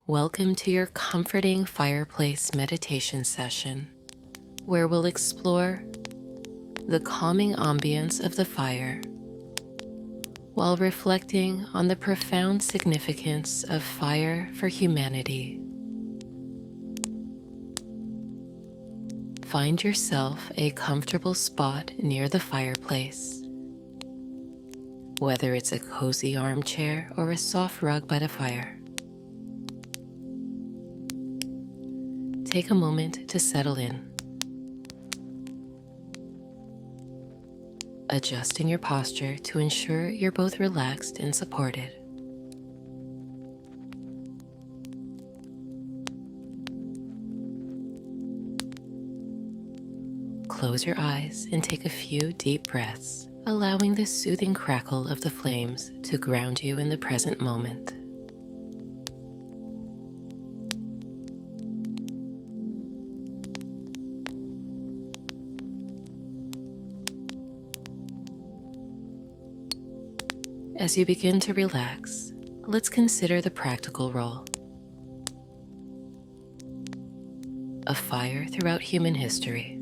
Welcome to your comforting fireplace meditation session, where we'll explore the calming ambience of the fire while reflecting on the profound significance of fire for humanity. Find yourself a comfortable spot near the fireplace, whether it's a cozy armchair or a soft rug by the fire. Take a moment to settle in, adjusting your posture to ensure you're both relaxed and supported. Close your eyes and take a few deep breaths, allowing the soothing crackle of the flames to ground you in the present moment. As you begin to relax, let's consider the practical role of fire throughout human history.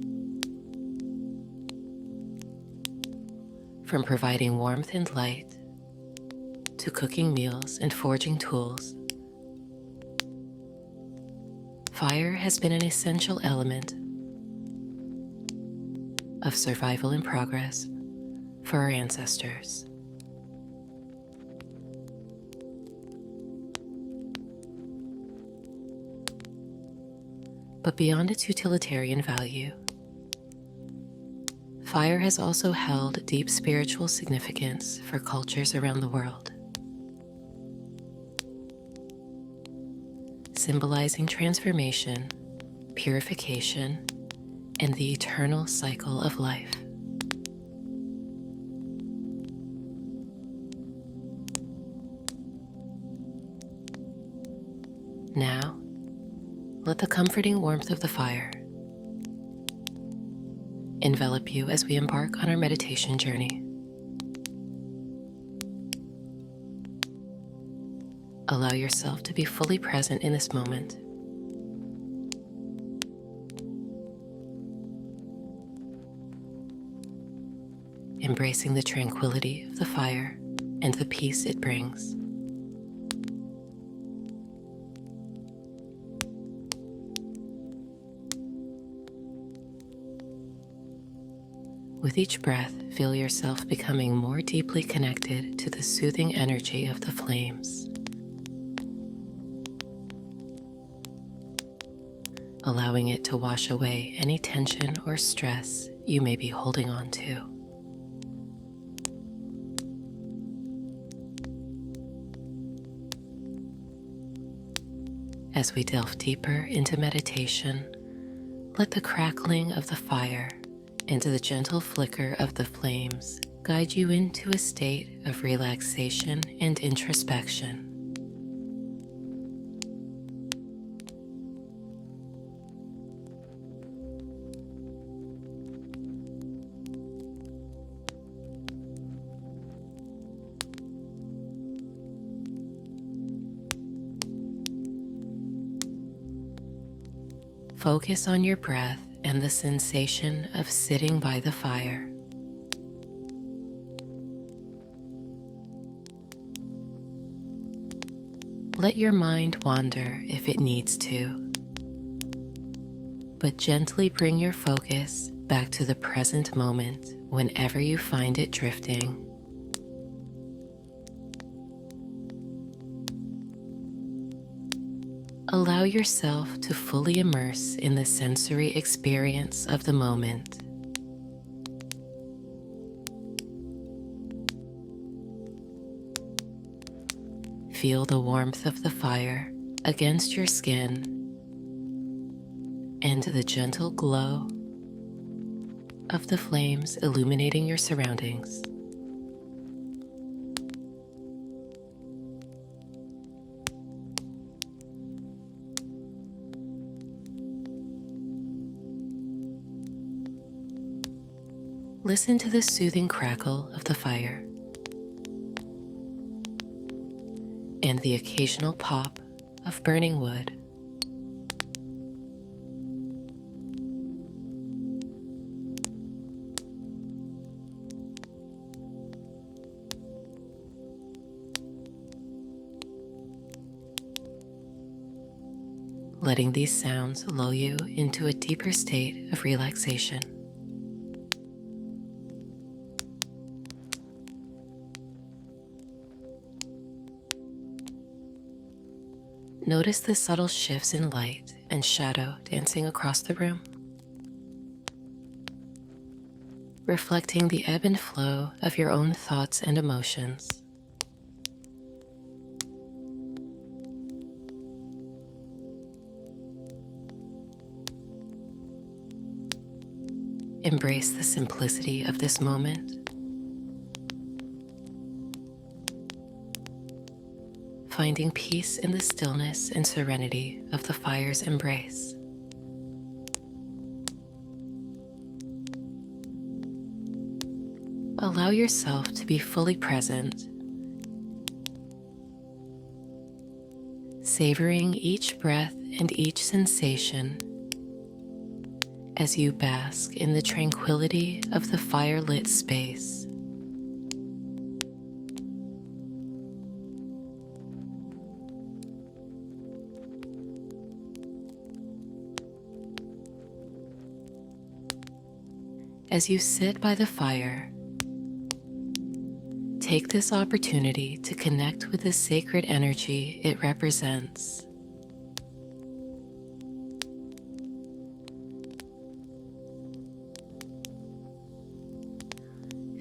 From providing warmth and light to cooking meals and forging tools, fire has been an essential element of survival and progress for our ancestors. But beyond its utilitarian value, fire has also held deep spiritual significance for cultures around the world, symbolizing transformation, purification, and the eternal cycle of life. Now, let the comforting warmth of the fire envelop you as we embark on our meditation journey. Allow yourself to be fully present in this moment. Embracing the tranquility of the fire and the peace it brings. With each breath, feel yourself becoming more deeply connected to the soothing energy of the flames, allowing it to wash away any tension or stress you may be holding on to. As we delve deeper into meditation, let the crackling of the fire and the gentle flicker of the flames guide you into a state of relaxation and introspection. Focus on your breath and the sensation of sitting by the fire. Let your mind wander if it needs to, but gently bring your focus back to the present moment whenever you find it drifting. Allow yourself to fully immerse in the sensory experience of the moment. Feel the warmth of the fire against your skin and the gentle glow of the flames illuminating your surroundings. Listen to the soothing crackle of the fire and the occasional pop of burning wood. Letting these sounds lull you into a deeper state of relaxation. Notice the subtle shifts in light and shadow dancing across the room, reflecting the ebb and flow of your own thoughts and emotions. Embrace the simplicity of this moment, finding peace in the stillness and serenity of the fire's embrace. Allow yourself to be fully present, savoring each breath and each sensation as you bask in the tranquility of the fire-lit space. As you sit by the fire, take this opportunity to connect with the sacred energy it represents.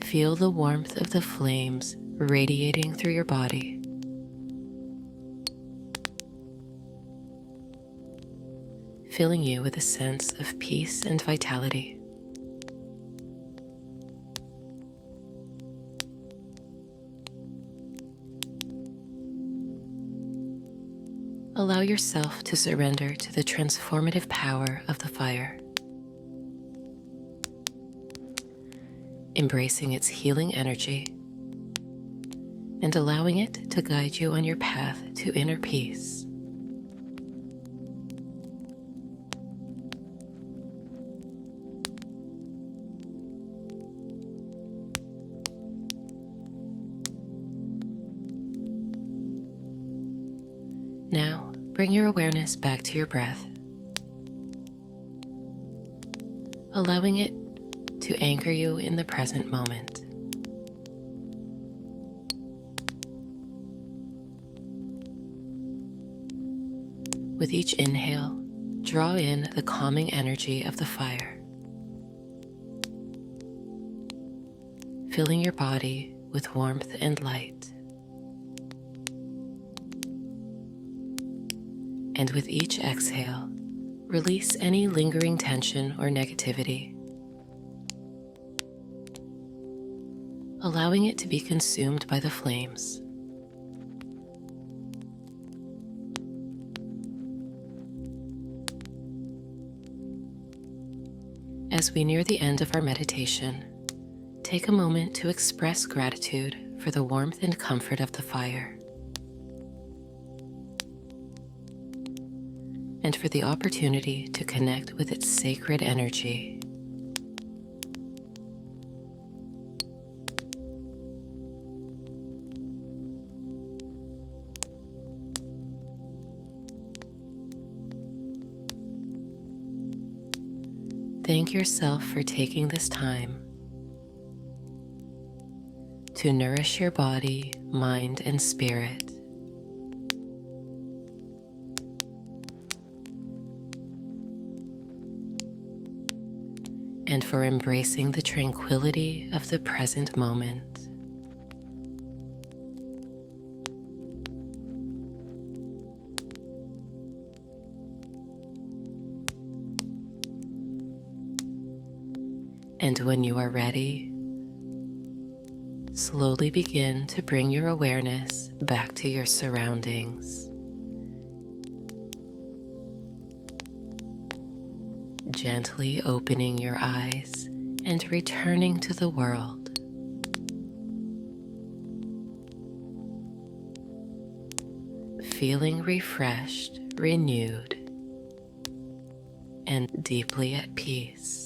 Feel the warmth of the flames radiating through your body. Filling you with a sense of peace and vitality. Allow yourself to surrender to the transformative power of the fire, embracing its healing energy and allowing it to guide you on your path to inner peace. Now, bring your awareness back to your breath, allowing it to anchor you in the present moment. With each inhale, draw in the calming energy of the fire, filling your body with warmth and light. And with each exhale, release any lingering tension or negativity, allowing it to be consumed by the flames. As we near the end of our meditation, take a moment to express gratitude for the warmth and comfort of the fire, and for the opportunity to connect with its sacred energy. Thank yourself for taking this time to nourish your body, mind, and spirit. And for embracing the tranquility of the present moment. And when you are ready, slowly begin to bring your awareness back to your surroundings. Gently opening your eyes and returning to the world. feeling refreshed, renewed, and deeply at peace.